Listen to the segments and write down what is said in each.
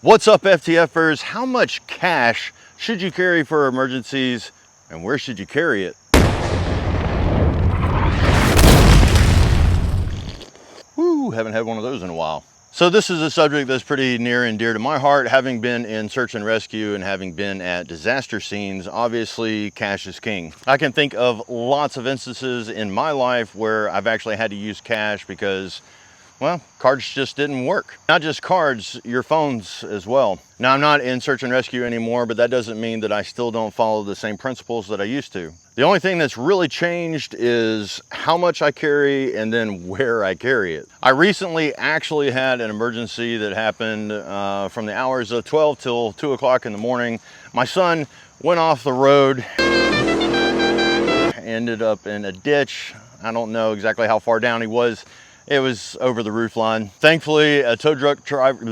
What's up, FTFers? How much cash should you carry for emergencies, and where should you carry it? Woo, haven't had one of those in a while. So this is a subject that's pretty near and dear to my heart. Having been in search and rescue and having been at disaster scenes, obviously cash is king. I can think of lots of instances in my life where I've actually had to use cash because, well, cards just didn't work. Not just cards, your phones as well. Now, I'm not in search and rescue anymore, but that doesn't mean that I still don't follow the same principles that I used to. The only thing that's really changed is how much I carry and then where I carry it. I recently actually had an emergency that happened from the hours of 12 till 2 o'clock in the morning. My son went off the road, ended up in a ditch. I don't know exactly how far down he was. It was over the roof line. Thankfully, a tow truck driver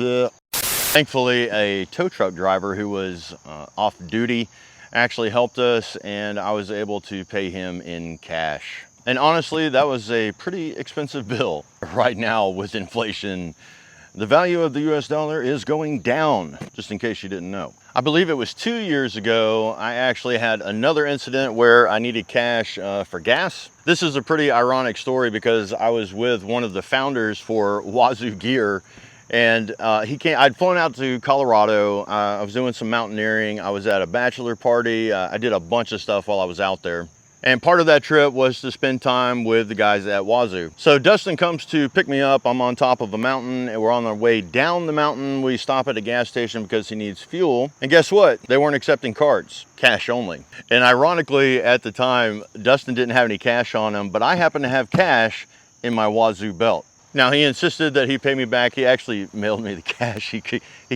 who was off duty actually helped us, and I was able to pay him in cash. And honestly, that was a pretty expensive bill. Right now, with inflation, the value of the US dollar is going down, just in case you didn't know. I believe it was 2 years ago, I actually had another incident where I needed cash for gas. This is a pretty ironic story because I was with one of the founders for Wazoo Gear, and I'd flown out to Colorado. I was doing some mountaineering. I was at a bachelor party. I did a bunch of stuff while I was out there. And part of that trip was to spend time with the guys at Wazoo. So Dustin comes to pick me up. I'm on top of a mountain and we're on our way down the mountain. We stop at a gas station because he needs fuel. And guess what? They weren't accepting cards, cash only. And ironically, at the time, Dustin didn't have any cash on him, but I happened to have cash in my Wazoo belt. Now, he insisted that he pay me back. He actually mailed me the cash. He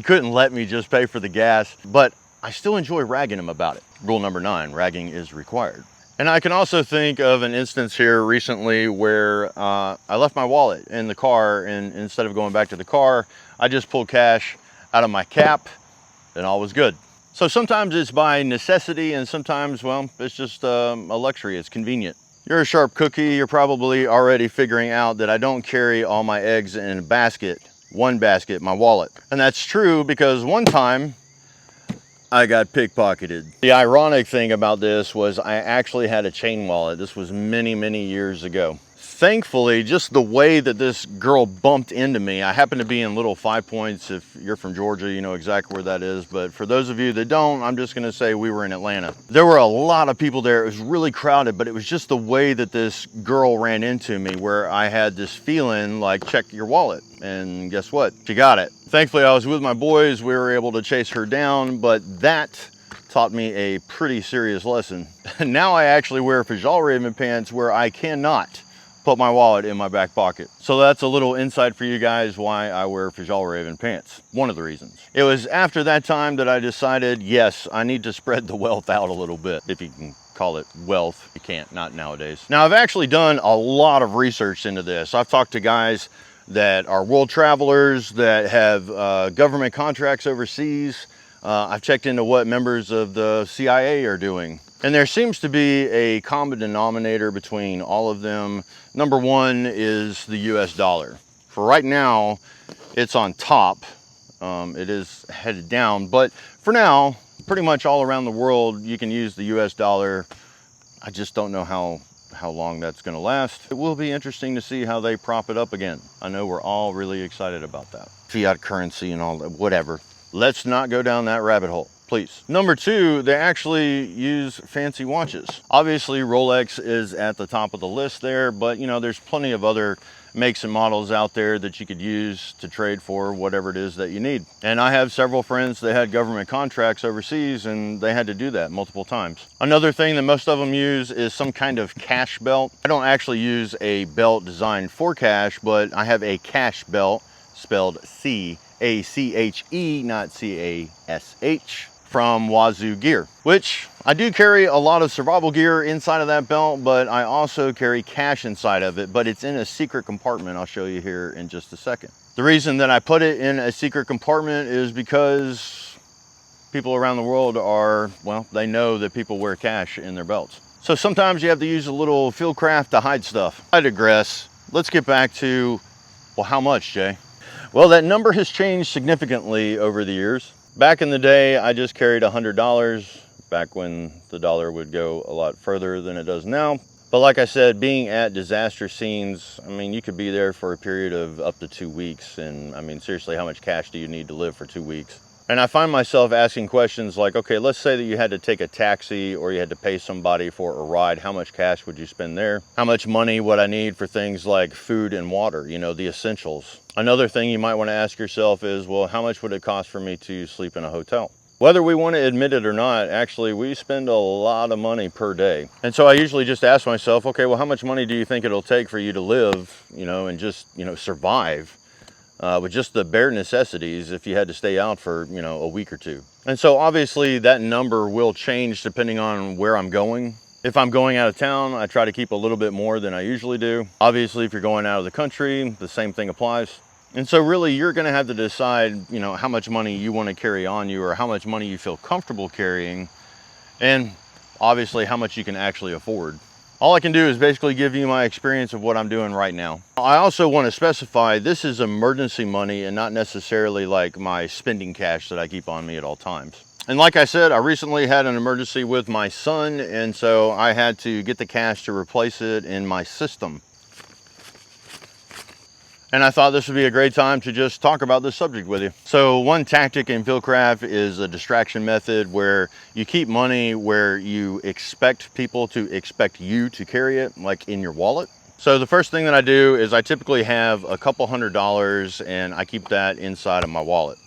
couldn't let me just pay for the gas, but I still enjoy ragging him about it. Rule number 9, ragging is required. And I can also think of an instance here recently where I left my wallet in the car, and instead of going back to the car, I just pulled cash out of my cap and all was good. So sometimes it's by necessity and sometimes, well, it's just a luxury, it's convenient. You're a sharp cookie, you're probably already figuring out that I don't carry all my eggs in a basket, one basket, my wallet. And that's true because one time, I got pickpocketed. The ironic thing about this was I actually had a chain wallet. This was many, many years ago. Thankfully, just the way that this girl bumped into me, I happen to be in Little Five Points. If you're from Georgia, you know exactly where that is. But for those of you that don't, I'm just gonna say we were in Atlanta. There were a lot of people there. It was really crowded, but it was just the way that this girl ran into me where I had this feeling like, check your wallet. And guess what? She got it. Thankfully, I was with my boys. We were able to chase her down, but that taught me a pretty serious lesson. Now I actually wear Fjallraven pants where I cannot put my wallet in my back pocket. So that's a little insight for you guys why I wear Fjallraven pants. One of the reasons. It was after that time that I decided, yes, I need to spread the wealth out a little bit, if you can call it wealth. You can't, not nowadays. Now, I've actually done a lot of research into this. I've talked to guys that are world travelers, that have government contracts overseas. I've checked into what members of the CIA are doing. And there seems to be a common denominator between all of them. Number one is the US dollar. For right now, it's on top. It is headed down, but for now, pretty much all around the world, you can use the US dollar. I just don't know how long that's gonna last. It will be interesting to see how they prop it up again. I know we're all really excited about that. Fiat currency and all that, whatever. Let's not go down that rabbit hole, please. Number 2, they actually use fancy watches. Obviously, Rolex is at the top of the list there, but you know, there's plenty of other makes and models out there that you could use to trade for whatever it is that you need. And I have several friends that had government contracts overseas and they had to do that multiple times. Another thing that most of them use is some kind of cache belt. I don't actually use a belt designed for cache, but I have a cache belt, spelled C-A-C-H-E, not C-A-S-H, from Wazoo Gear, which I do carry a lot of survival gear inside of that belt, but I also carry cash inside of it, but it's in a secret compartment. I'll show you here in just a second. The reason that I put it in a secret compartment is because people around the world are, well, they know that people wear cash in their belts. So sometimes you have to use a little fieldcraft to hide stuff. I digress. Let's get back to, well, how much, Jay? Well, that number has changed significantly over the years. Back in the day, I just carried $100, back when the dollar would go a lot further than it does now. But like I said, being at disaster scenes, I mean, you could be there for a period of up to 2 weeks. And I mean, seriously, how much cash do you need to live for 2 weeks? And I find myself asking questions like, okay, let's say that you had to take a taxi or you had to pay somebody for a ride. How much cash would you spend there? How much money would I need for things like food and water, you know, the essentials? Another thing you might want to ask yourself is, well, how much would it cost for me to sleep in a hotel? Whether we want to admit it or not, actually, we spend a lot of money per day. And so I usually just ask myself, okay, well, how much money do you think it'll take for you to live, you know, and just, you know, survive with just the bare necessities if you had to stay out for, you know, a week or two? And so obviously that number will change depending on where I'm going. If I'm going out of town, I try to keep a little bit more than I usually do. Obviously, if you're going out of the country, the same thing applies. And so really you're gonna have to decide, you know, how much money you wanna carry on you or how much money you feel comfortable carrying, and obviously how much you can actually afford. All I can do is basically give you my experience of what I'm doing right now. I also wanna specify this is emergency money and not necessarily like my spending cash that I keep on me at all times. And like I said, I recently had an emergency with my son, and so I had to get the cash to replace it in my system. And I thought this would be a great time to just talk about this subject with you. So one tactic in fieldcraft is a distraction method where you keep money where you expect people to expect you to carry it, like in your wallet. So the first thing that I do is I typically have a couple $100 and I keep that inside of my wallet.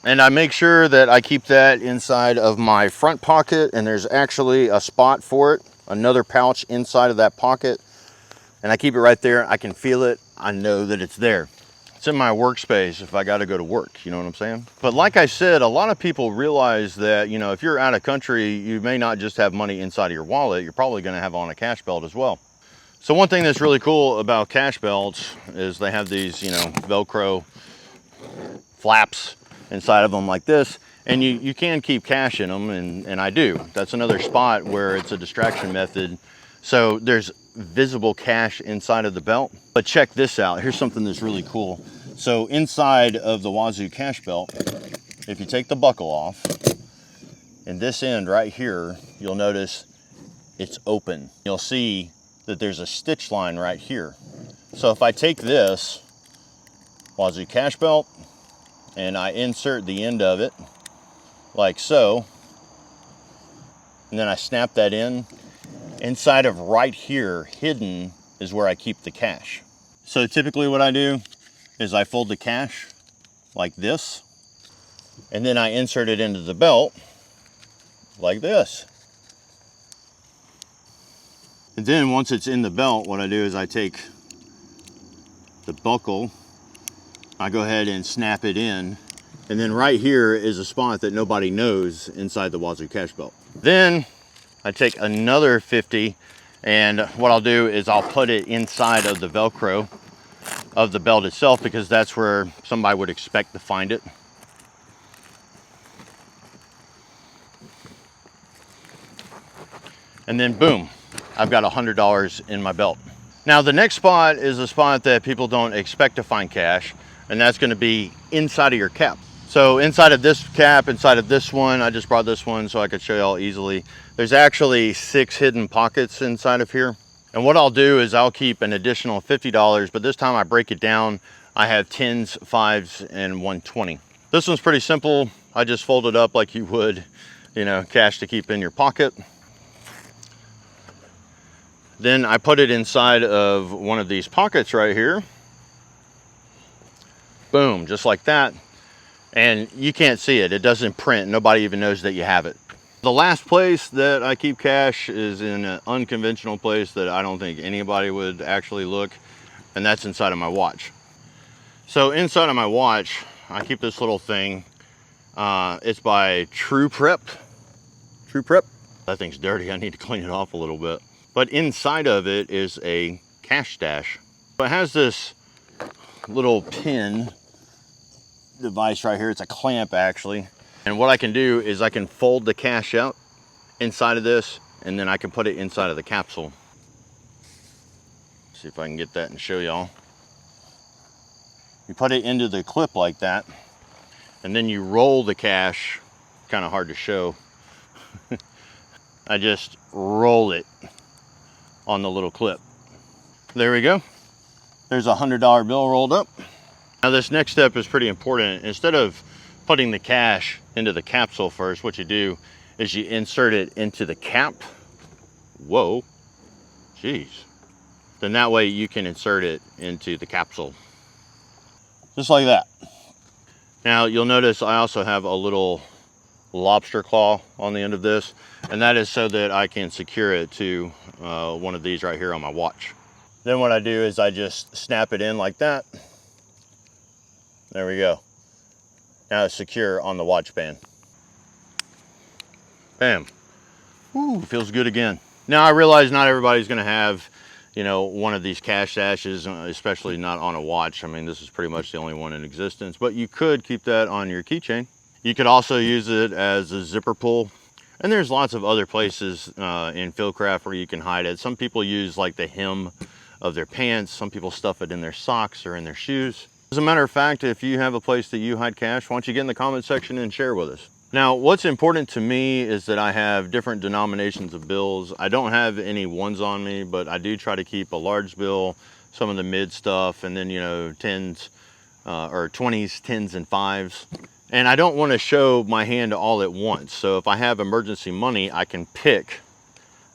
And I make sure that I keep that inside of my front pocket, and there's actually a spot for it, another pouch inside of that pocket. And I keep it right there. I can feel it. I know that it's there. It's in my workspace if I got to go to work, you know what I'm saying? But like I said, a lot of people realize that, you know, if you're out of country, you may not just have money inside of your wallet, you're probably going to have on a cache belt as well. So one thing that's really cool about cache belts is they have these, you know, Velcro flaps inside of them like this, and you can keep cash in them, and I do. That's another spot where it's a distraction method. So there's visible cache inside of the belt. But check this out. Here's something that's really cool. So inside of the Wazoo Cache Belt, if you take the buckle off, and this end right here, you'll notice it's open. You'll see that there's a stitch line right here. So if I take this Wazoo Cache Belt and I insert the end of it like so, and then I snap that in, inside of right here, hidden, is where I keep the cache. So typically what I do is I fold the cache like this, and then I insert it into the belt like this. And then once it's in the belt, what I do is I take the buckle, I go ahead and snap it in, and then right here is a spot that nobody knows inside the Wazoo Cache Belt. Then I take another 50, and what I'll do is I'll put it inside of the Velcro of the belt itself, because that's where somebody would expect to find it. And then boom, I've got $100 in my belt. Now the next spot is a spot that people don't expect to find cash, and that's going to be inside of your cap. So inside of this cap, inside of this one, I just brought this one so I could show y'all easily. There's actually 6 hidden pockets inside of here. And what I'll do is I'll keep an additional $50, but this time I break it down. I have 10s, 5s, and 120. This one's pretty simple. I just fold it up like you would, you know, cash to keep in your pocket. Then I put it inside of one of these pockets right here. Boom, just like that. And you can't see it. It doesn't print. Nobody even knows that you have it. The last place that I keep cash is in an unconventional place that I don't think anybody would actually look, and that's inside of my watch. So inside of my watch, I keep this little thing. It's by True Prep. That thing's dirty. I need to clean it off a little bit. But inside of it is a cash stash. It has this little pin device right here. It's a clamp actually. And what I can do is I can fold the cash out inside of this, and then I can put it inside of the capsule. See if I can get that and show y'all. You put it into the clip like that, and then you roll the cash. Kind of hard to show. I just roll it on the little clip. There we go. There's a $100 bill rolled up. Now this next step is pretty important. Instead of putting the cash into the capsule first, what you do is you insert it into the cap. Whoa, jeez. Then that way you can insert it into the capsule. Just like that. Now you'll notice I also have a little lobster claw on the end of this, and that is so that I can secure it to one of these right here on my watch. Then what I do is I just snap it in like that. There we go. Now it's secure on the watch band. Bam. Ooh, feels good again. Now I realize not everybody's gonna have, you know, one of these cash stashes, especially not on a watch. I mean, this is pretty much the only one in existence, but you could keep that on your keychain. You could also use it as a zipper pull. And there's lots of other places in fieldcraft where you can hide it. Some people use like the hem of their pants. Some people stuff it in their socks or in their shoes. As a matter of fact, if you have a place that you hide cash, why don't you get in the comment section and share with us. Now, what's important to me is that I have different denominations of bills. I don't have any ones on me, but I do try to keep a large bill, some of the mid stuff, and then, you know, 10s or 20s, 10s, and 5s. And I don't want to show my hand all at once. So if I have emergency money, I can pick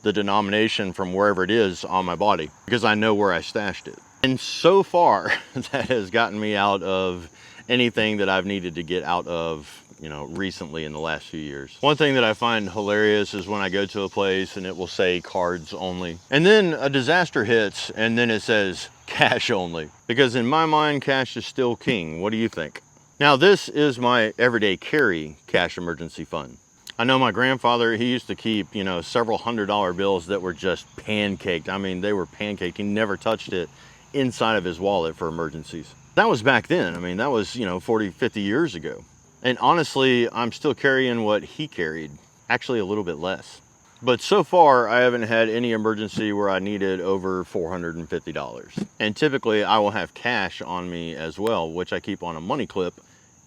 the denomination from wherever it is on my body because I know where I stashed it. And so far, that has gotten me out of anything that I've needed to get out of, you know, recently in the last few years. One thing that I find hilarious is when I go to a place and it will say cards only. And then a disaster hits and then it says cash only. Because in my mind, cash is still king. What do you think? Now this is my everyday carry cash emergency fund. I know my grandfather, he used to keep, you know, several $100 bills that were just pancaked. I mean, they were pancaked. He never touched it inside of his wallet for emergencies. That was back then. I mean, that was, you know, 40, 50 years ago. And honestly, I'm still carrying what he carried, actually a little bit less. But so far, I haven't had any emergency where I needed over $450. And typically, I will have cash on me as well, which I keep on a money clip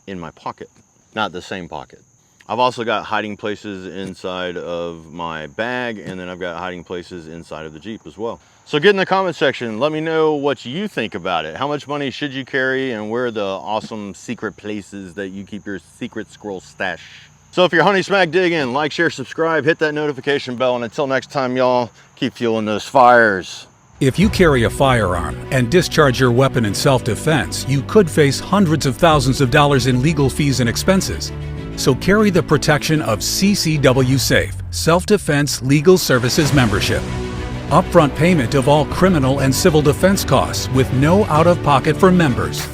in my pocket, not the same pocket. I've also got hiding places inside of my bag, and then I've got hiding places inside of the Jeep as well. So get in the comment section, let me know what you think about it. How much money should you carry, and where are the awesome secret places that you keep your secret squirrel stash? So if you're hunting smack digging, like, share, subscribe, hit that notification bell, and until next time, y'all, keep fueling those fires. If you carry a firearm and discharge your weapon in self-defense, you could face hundreds of thousands of dollars in legal fees and expenses. So carry the protection of CCW Safe, Self-Defense Legal Services membership. Upfront payment of all criminal and civil defense costs with no out-of-pocket for members.